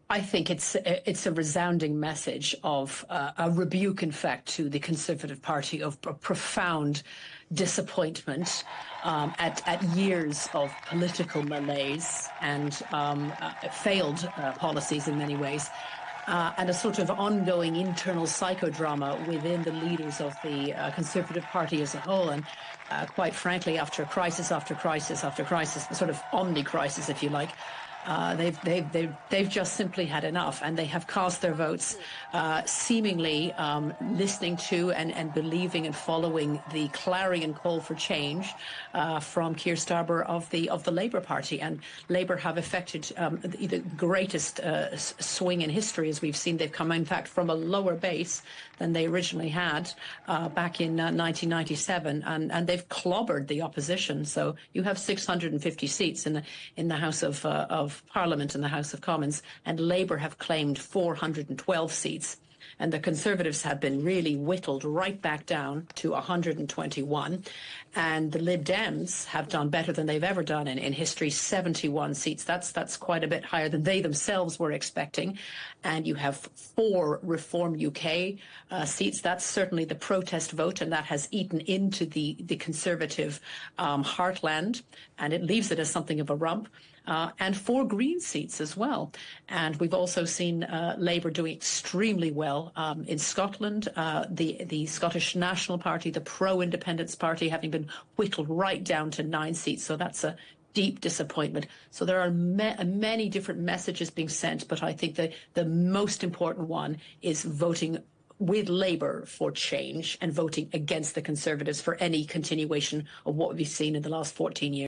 I think it's a resounding message of a rebuke, in fact, to the Conservative Party of a profound disappointment at years of political malaise and failed policies in many ways. And a sort of ongoing internal psychodrama within the leaders of the Conservative Party as a whole. And quite frankly, after crisis after crisis after crisis, sort of omni-crisis, if you like, they've just simply had enough, and they have cast their votes seemingly listening to and believing and following the clarion call for change from Keir Starmer of the Labour Party. And Labour have effected the greatest swing in history, as we've seen. They've come, in fact, from a lower base than they originally had back in 1997, and they've clobbered the opposition. So you have 650 seats in the House of Parliament and the House of Commons, and Labour have claimed 412 seats. And the Conservatives have been really whittled right back down to 121. And the Lib Dems have done better than they've ever done in history, 71 seats. That's quite a bit higher than they themselves were expecting. And you have 4 Reform UK seats. That's certainly the protest vote, and that has eaten into the Conservative heartland, and it leaves it as something of a rump. And 4 Green seats as well. And we've also seen Labour doing extremely well in Scotland, the Scottish National Party, the pro-independence party, having been whittled right down to 9 seats. So that's a deep disappointment. So there are many different messages being sent, but I think the most important one is voting with Labour for change and voting against the Conservatives for any continuation of what we've seen in the last 14 years.